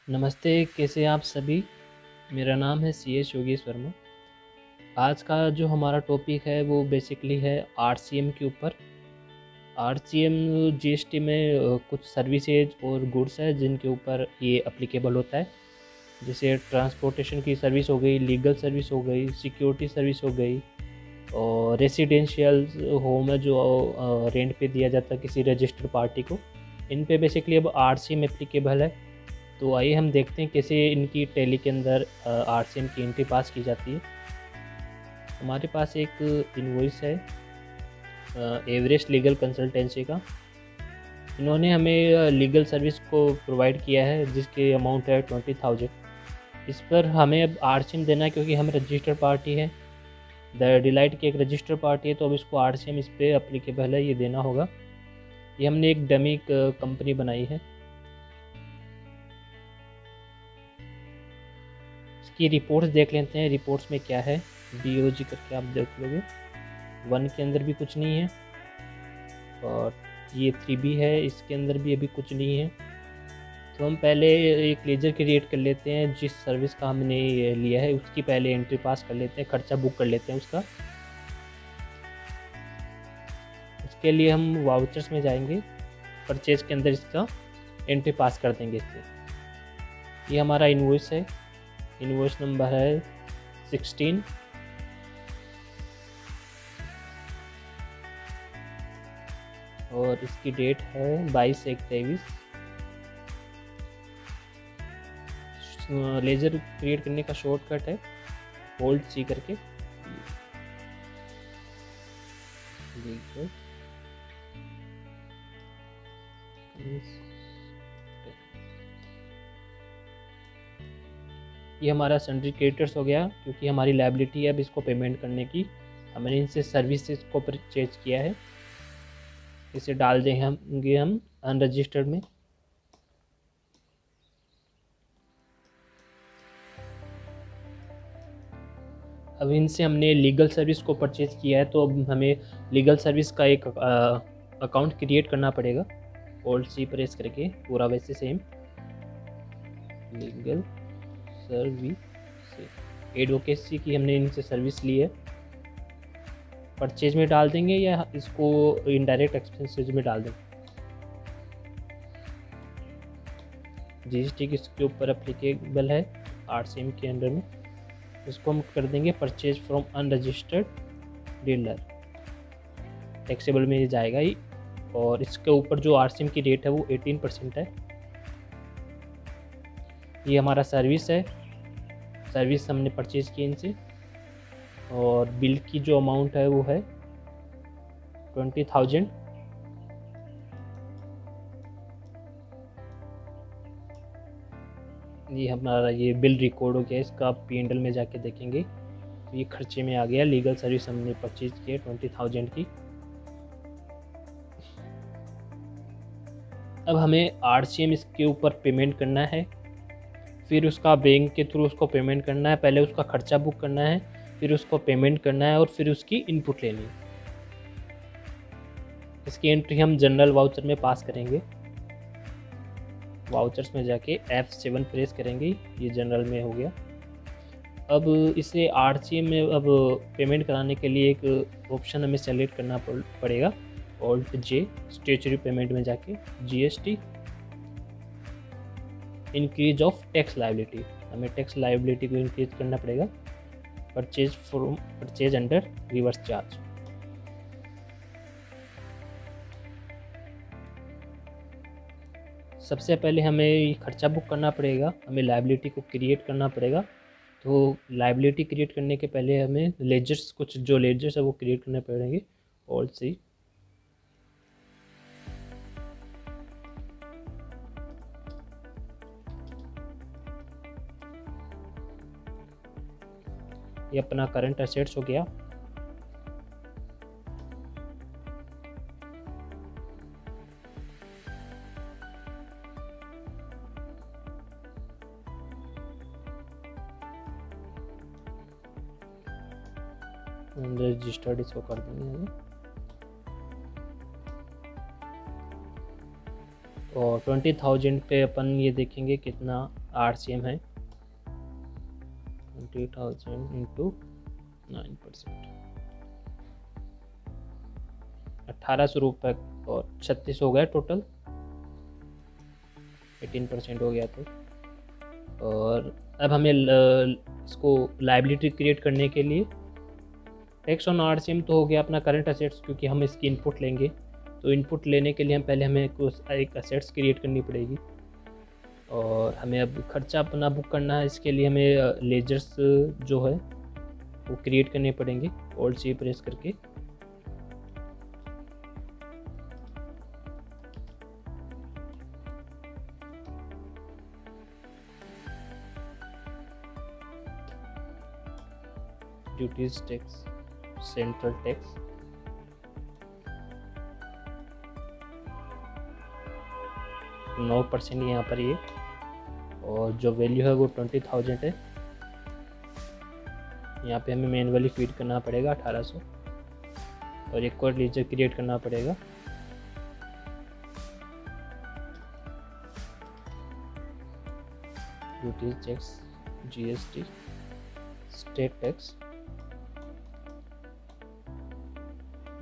नमस्ते, कैसे हैं आप सभी? मेरा नाम है सी.एच. योगेश वर्मा। आज का जो हमारा टॉपिक है वो बेसिकली है आरसीएम के ऊपर। आरसीएम जीएसटी में कुछ सर्विसेज और गुड्स है जिनके ऊपर ये एप्लीकेबल होता है। जैसे ट्रांसपोर्टेशन की सर्विस हो गई, लीगल सर्विस हो गई, सिक्योरिटी सर्विस हो गई और रेसिडेंशियल होम है जो रेंट पे दिया जाता है किसी रजिस्टर्ड पार्टी को। इन पे बेसिकली अब आरसीएम एप्लीकेबल है। तो आइए हम देखते हैं कैसे इनकी टैली के अंदर आरसीएम की एंट्री पास की जाती है। हमारे पास एक इनवॉइस है एवरेस्ट लीगल कंसल्टेंसी का। इन्होंने हमें लीगल सर्विस को प्रोवाइड किया है जिसकी अमाउंट है 20,000। इस पर हमें अब आरसीएम देना है क्योंकि हम रजिस्टर्ड पार्टी है। द डिलाइट की एक रजिस्टर्ड पार्टी है तो अब इसको आरसीएम इस पर अप्लीकेबल है, ये देना होगा। ये हमने एक डमी कंपनी बनाई है। इसकी रिपोर्ट्स देख लेते हैं, रिपोर्ट्स में क्या है। डीओजी करके आप देख लोगे, 1 के अंदर भी कुछ नहीं है और ये 3B है, इसके अंदर भी अभी कुछ नहीं है। तो हम पहले एक लेजर क्रिएट कर लेते हैं, जिस सर्विस का हमने लिया है उसकी पहले एंट्री पास कर लेते हैं, खर्चा बुक कर लेते हैं उसका। उसके लिए हम वाउचर्स में जाएंगे, परचेज के अंदर इसका एंट्री पास कर देंगे इससे। ये हमारा इनवॉइस है, इनवॉइस नंबर है 16 और इसकी डेट है 22/1/23। लेज़र क्रिएट करने का शॉर्टकट है होल्ड सी करके। ये हमारा सन्ड्री क्रेडिटर्स हो गया क्योंकि हमारी लायबिलिटी है अब इसको पेमेंट करने की। हमने इनसे सर्विसेज को परचेज किया है, इसे डाल देंगे हम अनरजिस्टर्ड में। अब इनसे हमने लीगल सर्विस को परचेज किया है तो अब हमें लीगल सर्विस का एक अकाउंट क्रिएट करना पड़ेगा। ओल्ड सी प्रेस करके पूरा वैसे सेम लीगल सर्विस एडवोकेसी की हमने इनसे सर्विस ली है। परचेज में डाल देंगे या इसको इनडायरेक्ट एक्सपेंसेज में डाल देंगे। जीएसटी इसके ऊपर एप्लीकेबल है आरसीएम के अंडर में। इसको हम कर देंगे purchase from unregistered dealer, taxable में जाएगा ही। और इसके ऊपर जो आरसीएम की रेट है वो 18% है। ये हमारा सर्विस है, सर्विस हमने परचेज की इनसे और बिल की जो अमाउंट है वो है 20,000। ये हमारा ये बिल रिकॉर्ड हो गया, इसका आप P&L में जाके देखेंगे तो ये खर्चे में आ गया। लीगल सर्विस हमने परचेज की है 20,000 की। अब हमें आरसीएम इसके ऊपर पेमेंट करना है, फिर उसका बैंक के थ्रू उसको पेमेंट करना है। पहले उसका खर्चा बुक करना है, फिर उसको पेमेंट करना है और फिर उसकी इनपुट लेनी है। इसकी एंट्री हम जनरल वाउचर में पास करेंगे। वाउचर्स में जाके F7 प्रेस करेंगे, ये जनरल में हो गया। अब इसे आरसीएम में अब पेमेंट कराने के लिए एक ऑप्शन हमें सेलेक्ट करना पड़ेगा। Alt J स्टेचुरी पेमेंट में जाके GST increase of tax liability, हमें टैक्स लायबिलिटी को इंक्रीज करना पड़ेगा। Purchase under reverse charge. सबसे पहले हमें खर्चा बुक करना पड़ेगा, हमें लायबिलिटी को क्रिएट करना पड़ेगा। तो लायबिलिटी क्रिएट करने के पहले हमें लेजर्स, कुछ जो लेजर्स है वो क्रिएट करने पड़ेंगे। ऑल्ट सी, ये अपना करंट एसेट्स हो गया। रजिस्टर्ड इसको कर देंगे और 20,000 पे अपन ये देखेंगे कितना RCM है 20,000 इंटू 9%, 1800 रुपये और 36 हो गया टोटल, 18% हो गया तो। और अब हमें इसको लाइबिलिटी क्रिएट करने के लिए टैक्स ऑन RCM तो हो गया अपना करंट असेट्स, क्योंकि हम इसकी इनपुट लेंगे। तो इनपुट लेने के लिए हमें कुछ एक असेट्स क्रिएट करनी पड़ेगी, और हमें अब खर्चा अपना बुक करना है। इसके लिए हमें लेजर्स जो है वो क्रिएट करने पड़ेंगे, ऑल्ट C प्रेस करके। ड्यूटीज टैक्स, सेंट्रल टैक्स, तो 9% यहाँ पर ये, और जो वैल्यू है वो 20,000 है। यहाँ पे हमें मैनुअली फीड करना पड़ेगा 1800, और एक और लीजर क्रिएट करना पड़ेगा। Duties tax, GST, state tax,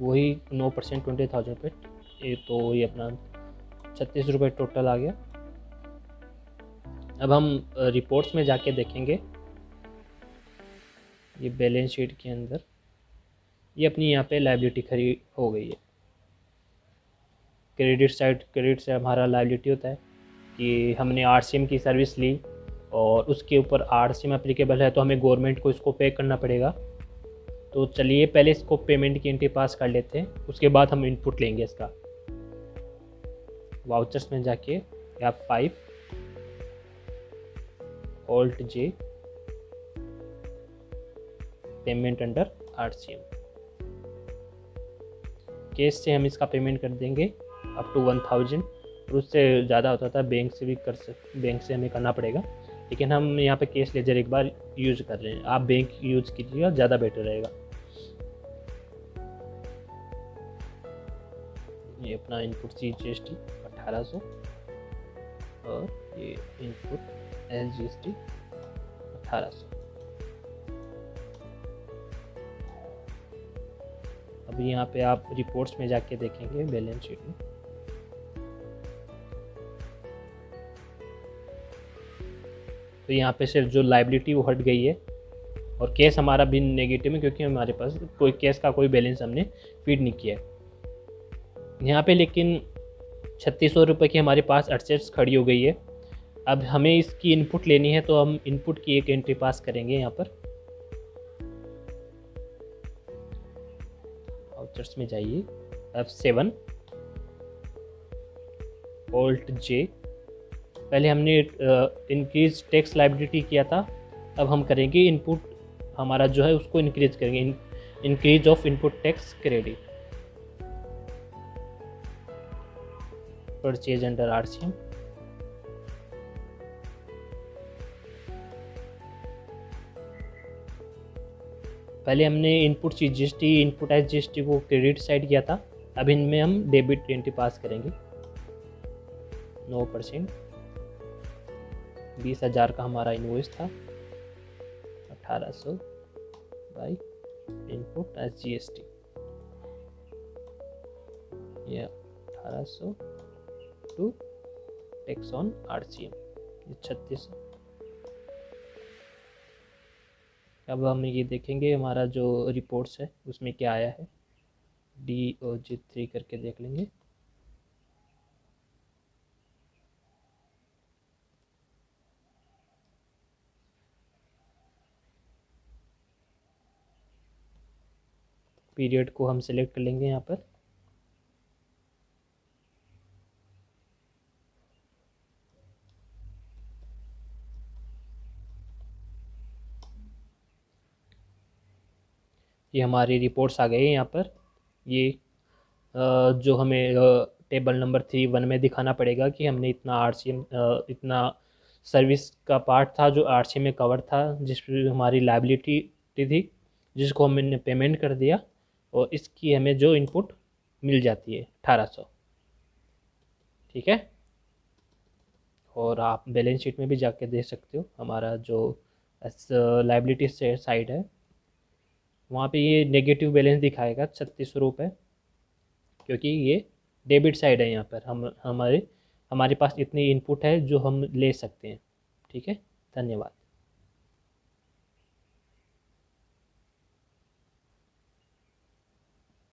वही 9% 20,000 पे, ये तो ये अपना 36 रुपये टोटल आ गया। अब हम रिपोर्ट्स में जाके देखेंगे, ये बैलेंस शीट के अंदर ये अपनी यहाँ पे लायबिलिटी खड़ी हो गई है। क्रेडिट साइड, क्रेडिट से हमारा लायबिलिटी होता है कि हमने RCM की सर्विस ली और उसके ऊपर RCM एप्लीकेबल है, तो हमें गवर्नमेंट को इसको पे करना पड़ेगा। तो चलिए पहले इसको पेमेंट की एंट्री पास कर लेते हैं, उसके बाद हम इनपुट लेंगे इसका। वाउचर्स में जाके F5 alt J payment under RCM, cash से हम इसका पेमेंट कर देंगे अप टू 1000, और उससे ज़्यादा होता था बैंक से भी बैंक से हमें करना पड़ेगा, लेकिन हम यहाँ पे कैश लेजर एक बार यूज कर रहे हैं। आप बैंक यूज कीजिएगा, ज़्यादा बेटर रहेगा। ये अपना इनपुट GST 1800, और ये इनपुट SGST 1800। अभी यहाँ पे आप रिपोर्ट्स में जाके देखेंगे बैलेंस शीट में, तो यहाँ पे सिर्फ जो लायबिलिटी वो हट गई है, और केस हमारा भी नेगेटिव है, क्योंकि हमारे पास कोई केस का कोई बैलेंस हमने फीड नहीं किया है यहाँ पे। लेकिन 3600 रुपये की हमारे पास एसेट्स खड़ी हो गई है। अब हमें इसकी इनपुट लेनी है, तो हम इनपुट की एक एंट्री पास करेंगे यहाँ पर। वाउचर्स में जाइए, F7 ऑल्ट J, पहले हमने इंक्रीज टैक्स लायबिलिटी किया था, अब हम करेंगे इनपुट हमारा जो है उसको इंक्रीज करेंगे, increase of input tax credit, purchase under RCM। पहले हमने इनपुट GST, इनपुट SGST को क्रेडिट साइड किया था, अब इनमें हम डेबिट एंट्री पास करेंगे। 9%, 20,000 का हमारा इनवॉइस था, 1800 बाई इनपुट SGST, ये 1800 टू टैक्स ऑन RCM, ये 3600। अब हम ये देखेंगे हमारा जो रिपोर्ट्स है उसमें क्या आया है, DOG3 करके देख लेंगे। पीरियड को हम सिलेक्ट कर लेंगे यहाँ पर, ये हमारी रिपोर्ट्स आ गई यहाँ पर। ये जो हमें टेबल नंबर 3(1) में दिखाना पड़ेगा कि हमने इतना RCM, इतना सर्विस का पार्ट था जो RCM में कवर था, जिसमें हमारी लायबिलिटी थी, जिसको हमने पेमेंट कर दिया, और इसकी हमें जो इनपुट मिल जाती है 1800। ठीक है, और आप बैलेंस शीट में भी जाके देख सकते हो, हमारा जो लाइबिलिटी साइड है वहाँ पे ये नेगेटिव बैलेंस दिखाएगा 3600 रुपये, क्योंकि ये डेबिट साइड है। यहाँ पर हमारे पास इतनी इनपुट है जो हम ले सकते हैं। ठीक है, धन्यवाद।